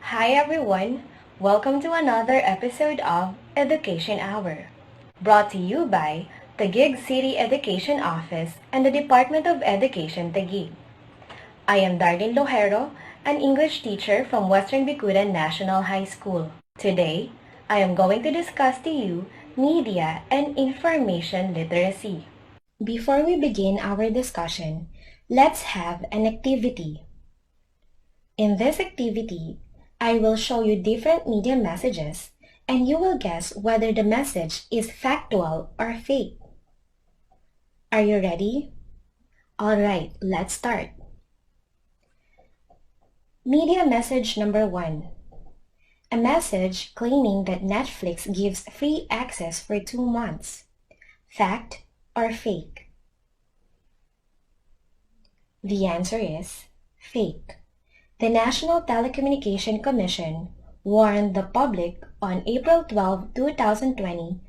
Hi everyone! Welcome to another episode of Education Hour, brought to you by Taguig City Education Office and the Department of Education, Taguig. I am Darlyn Lorejo, an English teacher from Western Bicutan National High School. Today, I am going to discuss to you media and information literacy. Before we begin our discussion, let's have an activity. In this activity, I will show you different media messages and you will guess whether the message is factual or fake. Are you ready? Alright, let's start. Media message number 1. A message claiming that Netflix gives free access for 2 months. Fact or fake? The answer is fake. The National Telecommunication Commission warned the public on April 12, 2020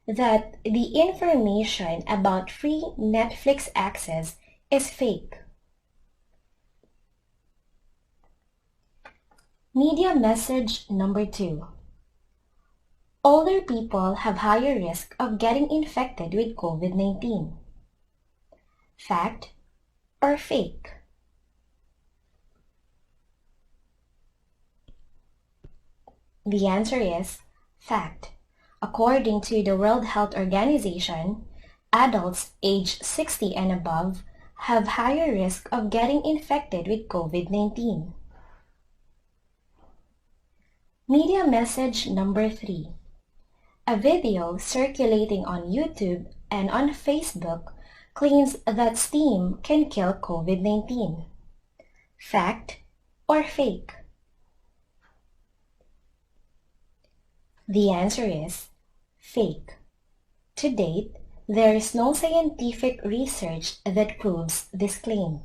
that the information about free Netflix access is fake. Media message number 2. Older people have higher risk of getting infected with COVID-19. Fact or fake? The answer is fact. According to the World Health Organization, adults aged 60 and above have higher risk of getting infected with COVID-19. Media message number 3. A video circulating on YouTube and on Facebook claims that steam can kill COVID-19. Fact or fake? The answer is fake. To date, there is no scientific research that proves this claim.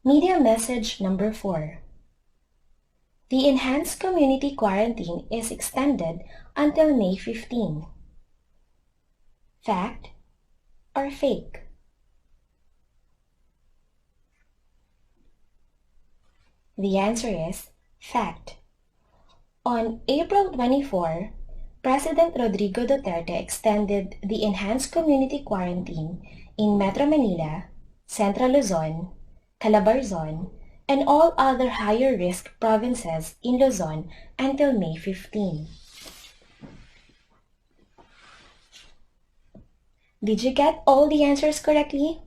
Media message number 4. The enhanced community quarantine is extended until May 15. Fact or fake? The answer is fact. On April 24, President Rodrigo Duterte extended the enhanced community quarantine in Metro Manila, Central Luzon, Calabarzon, and all other higher risk provinces in Luzon until May 15. Did you get all the answers correctly?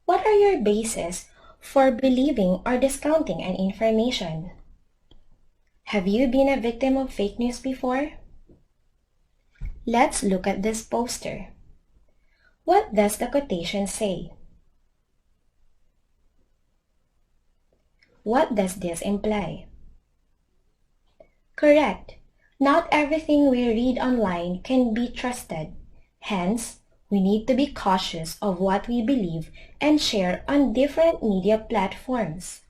What are your bases for believing or discounting an information? Have you been a victim of fake news before? Let's look at this poster. What does the quotation say? What does this imply? Correct. Not everything we read online can be trusted. Hence, we need to be cautious of what we believe and share on different media platforms.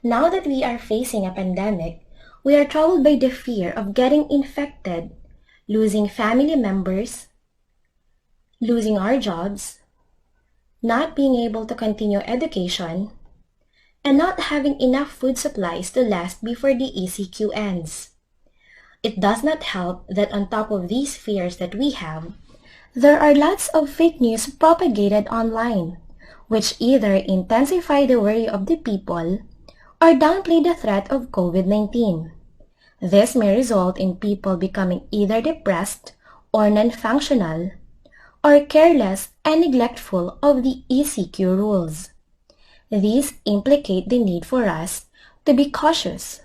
Now that we are facing a pandemic, we are troubled by the fear of getting infected, losing family members, losing our jobs, not being able to continue education, and not having enough food supplies to last before the ECQ ends. It does not help that on top of these fears that we have, there are lots of fake news propagated online, which either intensify the worry of the people or downplay the threat of COVID-19. This may result in people becoming either depressed or non-functional, or careless and neglectful of the ECQ rules. These implicate the need for us to be cautious.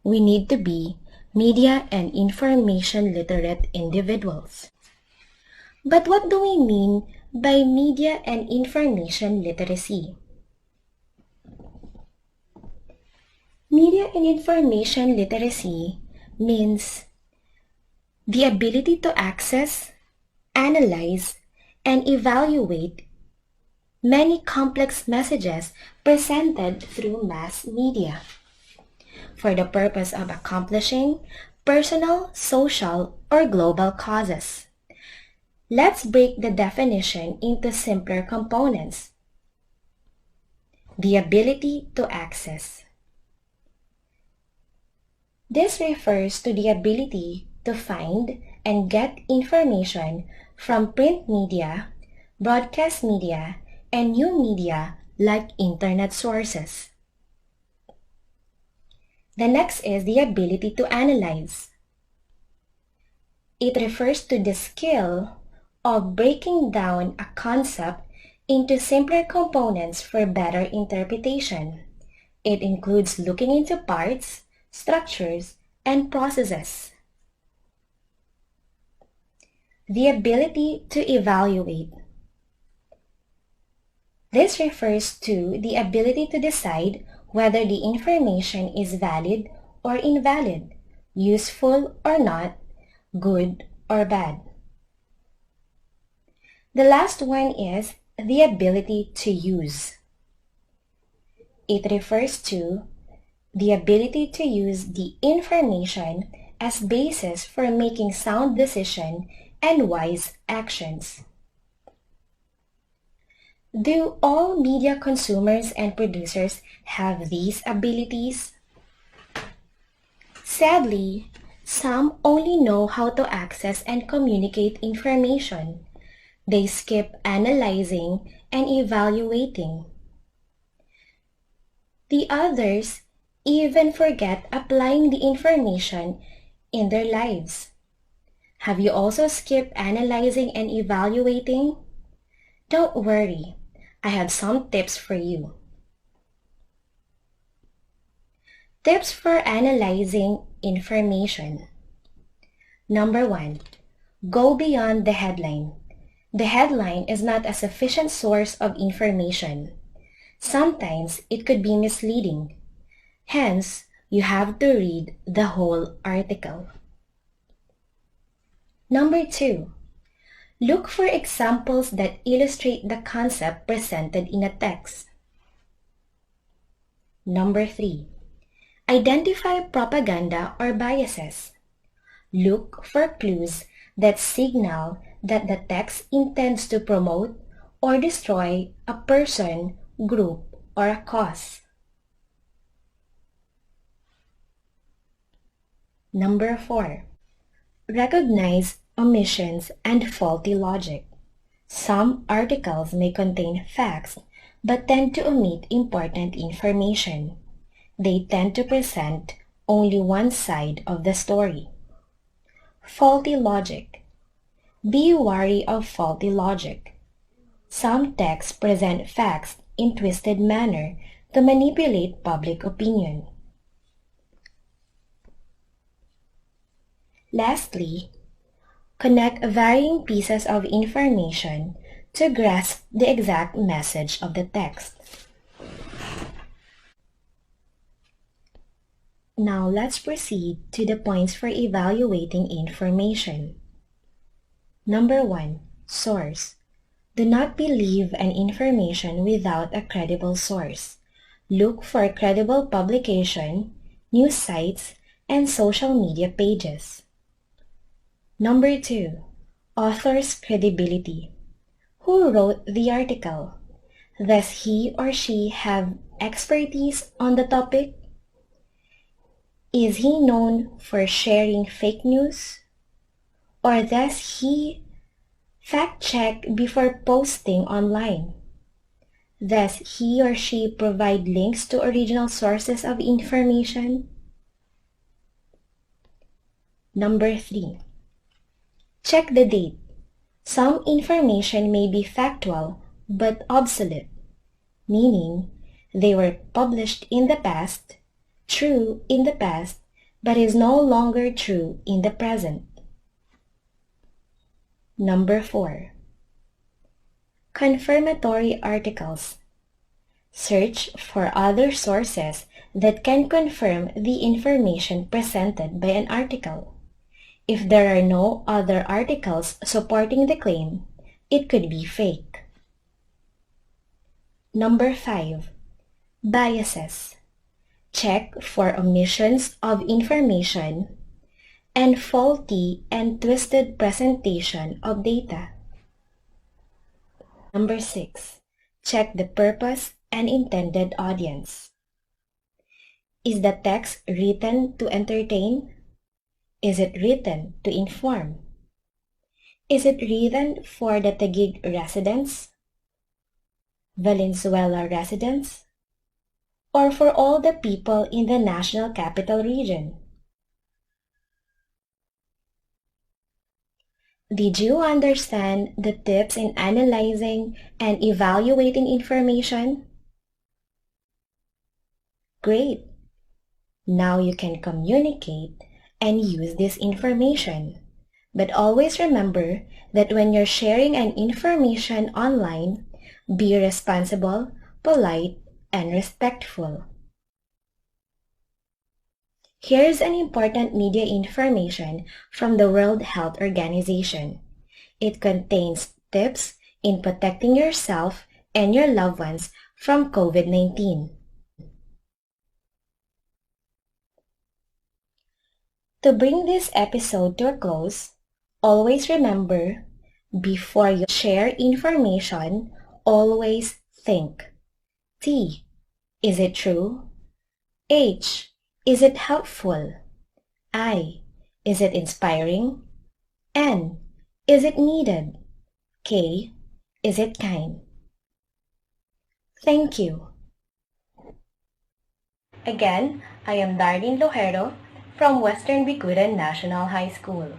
We need to be media and information literate individuals. But what do we mean by media and information literacy? Media and information literacy means the ability to access, analyze, and evaluate many complex messages presented through mass media for the purpose of accomplishing personal, social, or global causes. Let's break the definition into simpler components. The ability to access. This refers to the ability to find and get information from print media, broadcast media, and new media like internet sources. The next is the ability to analyze. It refers to the skill of breaking down a concept into simpler components for better interpretation. It includes looking into parts, structures, and processes. The ability to evaluate. This refers to the ability to decide whether the information is valid or invalid, useful or not, good or bad. The last one is the ability to use. It refers to the ability to use the information as basis for making sound decisions and wise actions. Do all media consumers and producers have these abilities? Sadly, some only know how to access and communicate information. They skip analyzing and evaluating. The others even forget applying the information in their lives. Have you also skipped analyzing and evaluating? Don't worry, I have some tips for you. Tips for analyzing information. Number 1. Go beyond the headline. The headline is not a sufficient source of information. Sometimes it could be misleading. Hence, you have to read the whole article. Number 2. Look for examples that illustrate the concept presented in a text. Number 3. Identify propaganda or biases. Look for clues that signal that the text intends to promote or destroy a person, group, or a cause. Number 4. Recognize omissions and faulty logic. Some articles may contain facts but tend to omit important information. They tend to present only one side of the story. Faulty logic. Be wary of faulty logic. Some texts present facts in twisted manner to manipulate public opinion. Lastly, connect varying pieces of information to grasp the exact message of the text. Now let's proceed to the points for evaluating information. Number 1. Source. Do not believe an information without a credible source. Look for credible publication, news sites, and social media pages. Number 2. Author's credibility. Who wrote the article? Does he or she have expertise on the topic? Is he known for sharing fake news? Or does he fact-check before posting online? Does he or she provide links to original sources of information? Number 3. Check the date. Some information may be factual but obsolete, meaning they were published in the past, true in the past, but is no longer true in the present. Number 4. Confirmatory articles. Search for other sources that can confirm the information presented by an article. If there are no other articles supporting the claim, it could be fake. Number 5. Biases. Check for omissions of information and faulty and twisted presentation of data. Number 6. Check the purpose and intended audience. Is the text written to entertain? Is it written to inform? Is it written for the Taguig residents, Valenzuela residents, or for all the people in the National Capital Region? Did you understand the tips in analyzing and evaluating information? Great! Now you can communicate and use this information. But always remember that when you're sharing an information online, be responsible, polite, and respectful. Here's an important media information from the World Health Organization. It contains tips in protecting yourself and your loved ones from COVID-19. To bring this episode to a close, always remember, before you share information, always think. T. Is it true? H. Is it helpful? I. Is it inspiring? N. Is it needed? K. Is it kind? Thank you. Again, I am Darlyn Lorejo from Western Bicutan National High School.